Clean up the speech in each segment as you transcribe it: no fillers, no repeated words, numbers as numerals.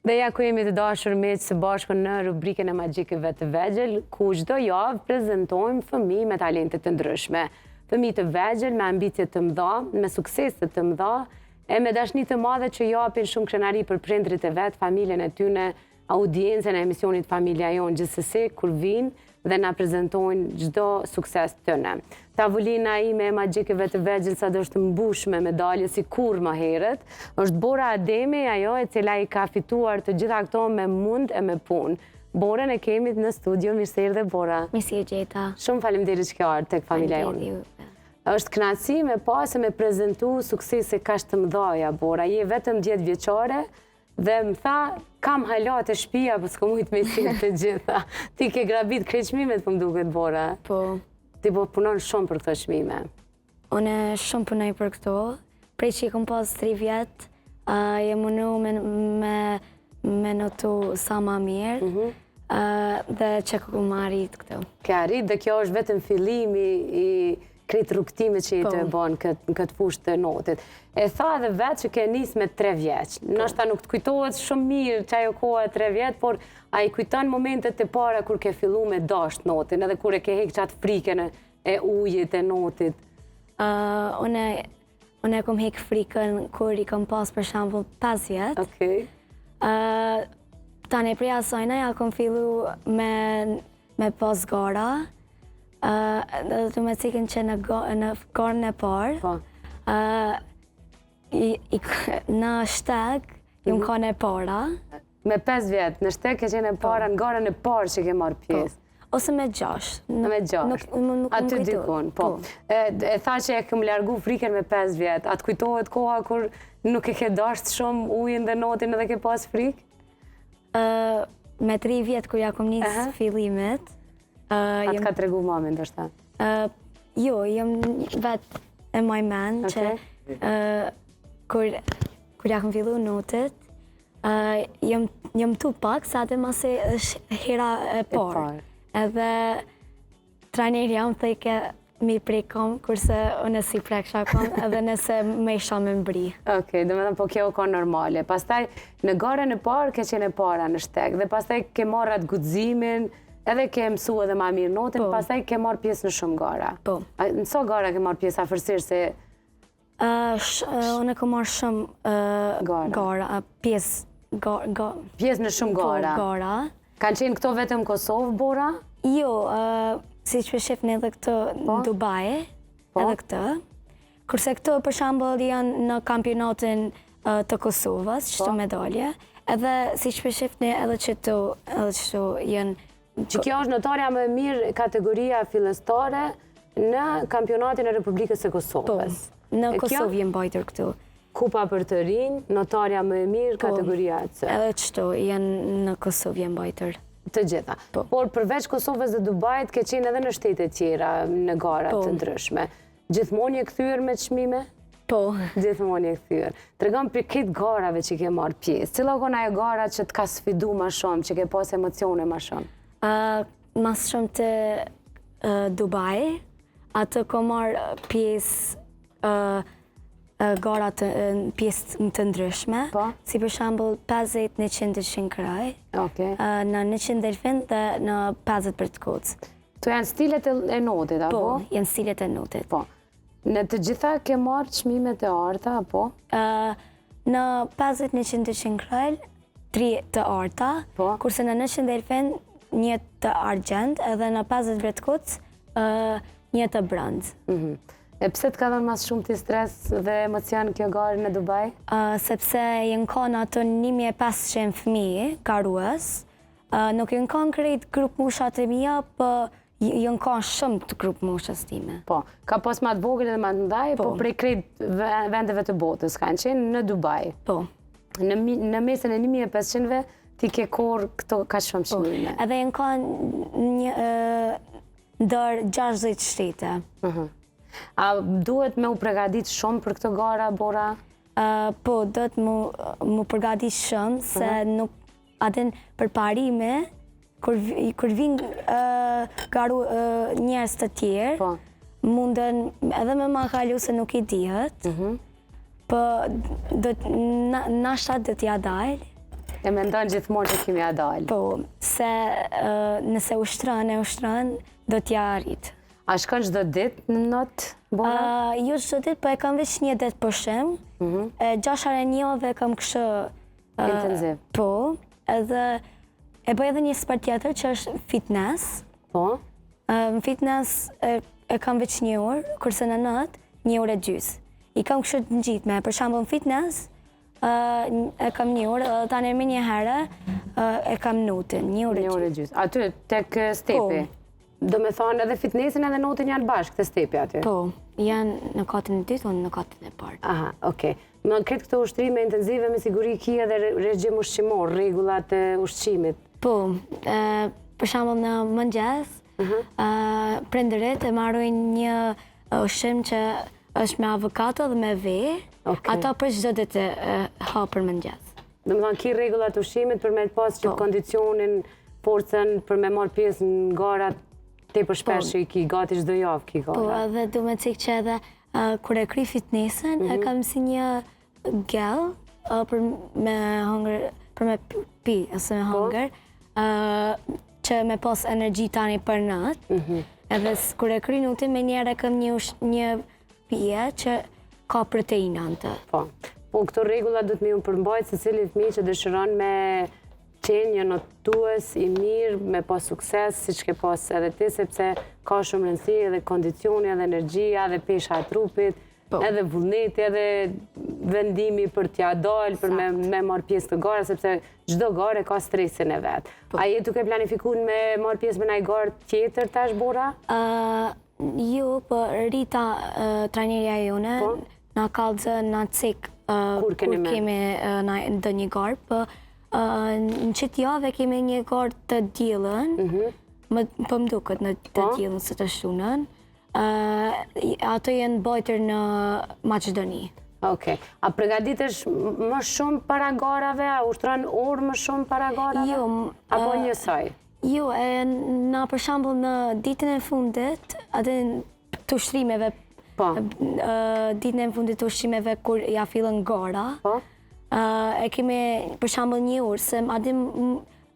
Dhe ja ku jemi të dashur miq së bashku në rubrikën e magjikëve të vegjël, ku çdo javë prezantojmë fëmijë me talente të ndryshme. Fëmijë të vegjël me ambicie të mëdha, me suksese të mëdha, e me dashni të madhe që japin shumë krenari për prindrit e vet, familjen e tyre, audiencën e emisionit Familja Jon gjithsesi kur vinë dhe na prezantojnë çdo sukses tëne. Tavolina ime e magjikëve të vegjël sa do është mbush me medalje si kur më herët, është Bora Ademi, ajo e cila i ka fituar të gjitha këto me mund e me punë. Borën e kemi në studio, mirë se erdhe Bora. Mirë se gjeta. Shumë faleminderit që ke ardhur tek Familja Jon. Është kënaqësi me pas e me prezantu suksese kaq të mëdha Bora. Je vetëm 10 vjeçare dhe më tha, kam halat e shtëpia, po s'ko mujt me sjell të gjitha. Ti ke grabit krejt çmimet, po më duket Bora. Po. Ti po punon shumë për këto çmime. Unë shumë punoj për këto. Prej që i kom pas 3 vjet, jem munu me notu sa ma mirë, dhe që kom arrit këto. Ke arrit dhe kjo është vetëm fillimi i krejt rrugtimet që i të bën në këtë fushë të notit. E tha dhe vetë që ke nis me 3 vjeç. Ndoshta nuk të kujtohet shumë mirë që ajo koha e 3 vjet, por a i kujton momentet e para kur ke fillu me dasht notin, edhe kur e ke hek qatë frikën e ujit e notit? Unë e kom hek frikën kur i kom pas për shembull 5 vjet. Okej. Tani prej asajna ja kom fillu me pas gara. Dhe të me cikin që në garën e parë, në shteg, jam kanë e para. Me 5 vjet, në shteg ke qenë e para në garën e parë që ke marrë pjesë? Ose me 6. Me 6, aty dikun, po. E tha që e këm largu frikën me 5 vjet, atë kujtohet koha kur nuk e ke dasht shumë ujin dhe notin edhe ke pas frikë? Me 3 vjet kur ja kom nisë fillimet, atë ka tregu mamin, ndoshta? Jo, jam vetë e maj men që kur ja kom fillu notit, jam tu pak, sa atë masi është hera e parë. Edhe trajneri jam thejke mi prekom, kurse unë si preksha kom, edhe nëse me isha me mbri. Okej, dhe me thëmë po kjo ka normale. Pastaj në garën e parë ke qenë e para në shteg, dhe pastaj ke marrë atë guximin, edhe ke mësu edhe ma mirë notin, pastaj ke marrë pjesë në shumë gara. Po. Në so gara ke marrë pjesë afërsisht se... Unë e ke marrë shumë gara, pjesë në shumë gara. Po, gara. Kanë qenë këto vetëm Kosovë, Bora? Jo, si që shifni edhe këto në Dubai, edhe këto. Kurse këto, për shembull, janë në kampionatin të Kosovës, qëto medalje, edhe si që shifni edhe qëto janë... Që kjo është notarja më mirë kategoria fillestare në kampionatin e Republikës së Kosovës. Po, në Kosovë jenë bajtër këtu. Kupa për të rinj, notarja më mirë kategoria C. Edhe qëto janë në Kosovë jenë bajtër. Të gjitha. Por përveç Kosovës dhe Dubajt, ke qenë edhe në shtete tjera në gara të ndryshme. Gjithmonë je kthyer me çmime? Po. Gjithmonë je kthyer. Tregon për këtë garave që ke marrë pjesë. Cila ka ajo gara që të ka sfidu më shumë, që ke pas emocione më shumë? Mas shumë të Dubai, atë ko marrë pjesë gara pjesë të ndryshme, si për shembull 50-100 kraj, në 100 delfin dhe në 50 për të kocë. To janë stilet e notit, apo? Po, janë stilet e notit. Po. Në të gjitha ke marrë çmimet e arta, apo? Në 50-100 kraj, 3 të arta, kurse në 100 delfin, 1 të argjend, edhe në 50 bretkutës, 1 të brëndë. E pse të ka dhënë mas shumë të stres dhe emocion kjo garë në Dubai? Sepse jenë kanë ato 1500 fëmijë, garuës, nuk jenë kanë krejt grup mushat e mija, për jenë kanë shumë të grup mushas time. Po, ka pas ma të vogël dhe ma të ndaj, po prej krejt vendeve të botës kanë qenë në Dubai. Po. Në mesën e 1500-ve, ti ke korë këto ka shumë çmime. Edhe jenë kanë ndër 60 shtete. A duhet me u përgadit shumë për këto gara, Bora? Po, duhet mu përgadit shumë, se nuk adin për parime, kur vinë garu njerës të tjerë, mundën edhe me ma kalu se nuk i dihet, po nashta dhe t'ja dalë, E mendon gjithmonë që kemi dalë. Po, se nëse ushtron, do t'ja arrit. A shkon çdo ditë në not, Bora? Jo çdo ditë, po e kam veç një ditë pushim. 6 herë në javë kam kështu Intenziv. Po, edhe e bëj edhe një sport tjetër që është fitness. Po. Në fitness e kam veç 1 orë, kurse në natë 1 orë e gjys. I kam kështu të ngjitme, për shembull në fitness e kam 1 orë, edhe tani më një herë e kam notin, 1 orë e gjys. 1 orë e gjys. Aty tek stepi. Do me thonë edhe fitnessin edhe notin janë bashkë të stepi aty? Po, janë në katën e dytë, unë në katën e parë. Aha, okej. Në këtë këto ushtrime intenzive me siguri ki edhe regjim ushqimor, rregullat e ushqimit. Po, për shembull në mëngjes, prindërit e marrin një ushqim që është me avokado dhe me ve, ato për çdo ditë ha për mëngjes. Do me thonë ki rregullat ushqimit për me pas që kondicionin, forcën për me marrë pjesë në garat te për shpesh që i ki gati çdo javë ki gara. Po, edhe du me cikë që edhe kur e kry fitnesin, e kam si një gel për me hongër, për me pi, ose me hongër, që me pas energji tani për natë. Edhe kur e kry nutin, me njerë e kam një pije që ka proteina në të. Po, këto rregullat du të mi unë përmbajt se cili fëmijë që dëshiron me qenë një notues i mirë, me pas sukses, si që ke pas edhe ti, sepse ka shumë rëndësi edhe kondicioni, edhe energjia, edhe pesha e trupit, edhe vullneti, edhe vendimi për t'ja dalë, për me marrë pjesë të gara, sepse çdo garë ka stresin e vetë. A je duke planifikun me marrë pjesë me naj garë tjetër tash, Bora? Jo, po Rita, trajnerja jone, na kallëzë në cik kur kemi ndë një garë, po në qëtë jave kemi një garë të diellën, po më duket në të diellën së të shtunën, ato jenë bajtër në Maqedoni. Okej. A përgatitesh më shumë para garave, a ushtron orë më shumë para garave? Jo. Apo njësoj? Jo, na për shembull në ditën e fundit, atë të ushtrimeve, ditën e fundit të ushqimeve kur ja fillën gara, e kemi për shembull 1 orë, se adim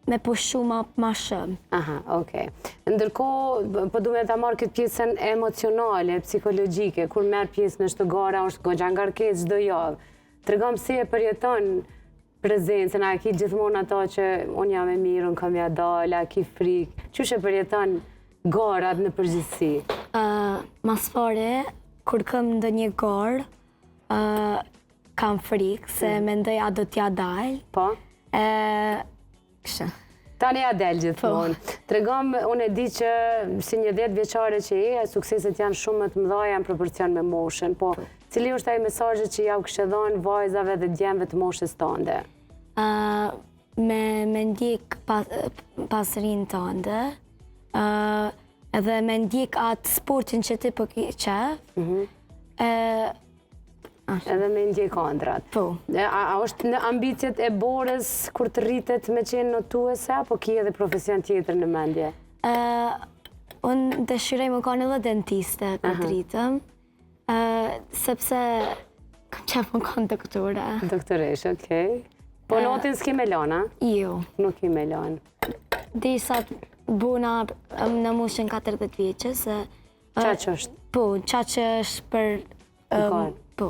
me pushu ma shumë. Aha, okej. Ndërkohë, po du me ta marrë këtë pjesën emocionale, psikologjike, kur merë pjesë në shtë gara, është goxha ngarkesë çdo javë. Tregom si e përjeton prezencën, a ki gjithmonë ato që unë jam e mirë, unë kam ja dalë, a ki frikë. Qysh e përjeton garat në përgjithësi? Mas pare, kur kam ndonjë garë, kam frikë, se mendoj a do t'ja dalë. Po? Kështë. Tani ja del gjithmonë. Tregom, unë e di që si një 10 vjeçare që sukseset janë shumë më të mëdha në proporcion me moshën, po cili është ai mesazhi që ja u kishe dhënë vajzave dhe djemve të moshës tënde? Me ndjek pasërinë tënde, edhe me ndjek atë sportin që ti po ke qef, edhe me ndjek andrat. Po. A është në ambicjet e Borës kur të rritet me qenë notuese, apo ki edhe profesion tjetër në mendje? Unë dëshiroj më kanë edhe dentiste kur të rritëm, sepse kam qef më kanë doktore. Doktoresh, okej. Po notin s'ki me lana? Jo. Nuk ki me lanë. Disa buna në moshën 40 vjeqës. Qa që është? Po, qa që është për... Po.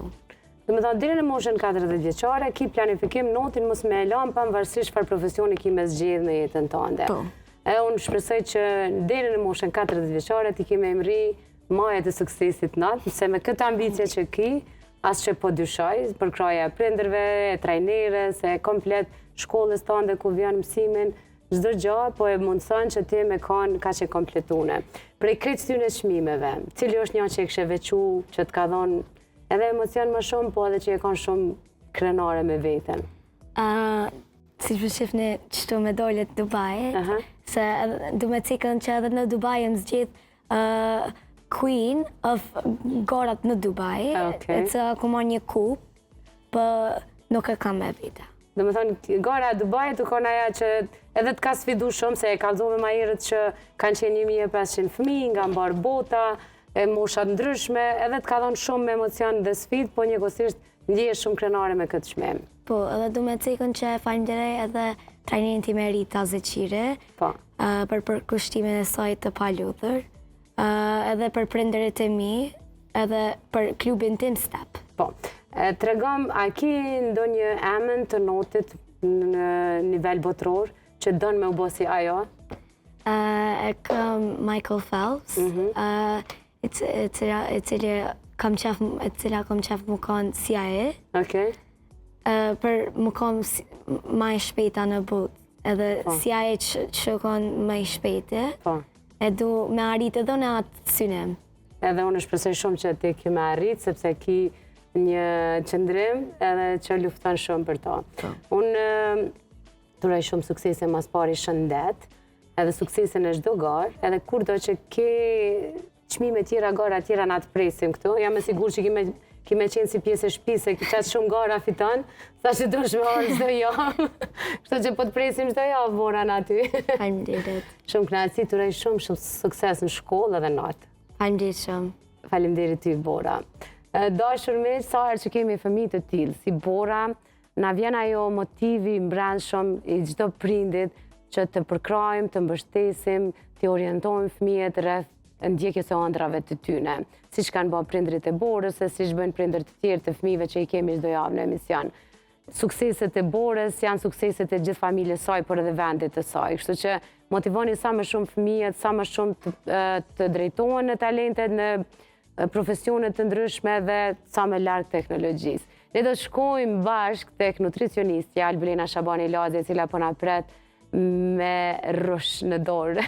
Dhe me thonë, diri në moshën 40 vjeqare, ki planifikim notin mos me lanë pa më varësisht farë profesioni ki me zgjedhë në jetën tënde. Po. E unë shpresoj që diri në moshën 40 vjeqare ti ki me emri majet e suksesit natë, se me këtë ambicje që ki, asë që po dyshoj, për kraja e prindërve, e trajneres, e komplet shkollës tënde ku vjen mësimin, çdo gjë, po e mundëson që ti me kanë ka që kompletune. Prej krejt s'tyne çmimeve, cili është një që e kështë vequ, që të ka dhonë edhe emocion më shumë, po edhe që e kanë shumë krenare me veten? Si që shifni qështu me dollet Dubai, se du me cikën që edhe në Dubai më zgjith Queen of garat në Dubai, e që ku marrë një kup, për nuk e kam me vite. Dhe me thonë, gara e Dubai të kona aja që edhe të ka sfidu shumë, se e kalzove ma herët që kanë qenë 1500 fëmijë nga mbarë bota, e moshat ndryshme, edhe të ka dhonë shumë me emocion dhe sfid, po njëkohësisht ndjesh shumë krenare me këtë çmim. Po, edhe du me cikën që falenderoj edhe trajnerin tim e Rita Zeqiri për përkushtimin e saj të paludhur, edhe për prindërit e mi, edhe për klubin tim Step. Po, tregom, a ki ndonjë emën të notit në nivel botror që dënë me u bo si ajo? E kam Michael Phelps, e cila kam qef më kanë CIA. Okej. Për më kanë ma i shpejta në botë, edhe CIA që kanë ma i shpejte, e du me arrit edhe në atë synem. Edhe unë shpresoj shumë që ti ki me arrit, sepse ki një qëndrim edhe që lufton shumë për ta. Unë turoj shumë suksese mas pari shëndet, edhe suksese në çdo garë, edhe kur do që ki çmime tjera gara tjera na të presim këtu, jam e sigurt që ki me qenë si pjesë e shtëpisë, se ki qatë shumë gara fiton, sa që do shme orë çdo javë. Kështu që po të presim çdo javë Boran aty. Faleminderit. Shumë kënaqësi, turoj shumë sukses në shkollë edhe natë. Faleminderit shumë. Faleminderit ty, Bora. Dashur miq, sa herë që kemi fëmijë të tillë si Bora, na vjen ajo motivi mbrëmshëm i çdo prindit që të përkrajmë, të mbështesim, të orientojmë fëmijët rreth ndjekjes së ëndrave të tyne, siç kanë bërë prindrit e Borës, e siç bëjnë prindër të tjerë të fëmijëve që i kemi çdo javë në emision. Sukseset e Borës janë sukseset e gjithë familjes saj, por edhe vendit të saj. Kështu që motivoni sa më shumë fëmijët, sa më shumë të drejtohen në talentet, në profesionet të ndryshme dhe sa më larg teknologjisë. Ne do të shkojmë bashkë tek nutricionistja Albulena Shabani Lazi, e cila po na pret me rush në dorë.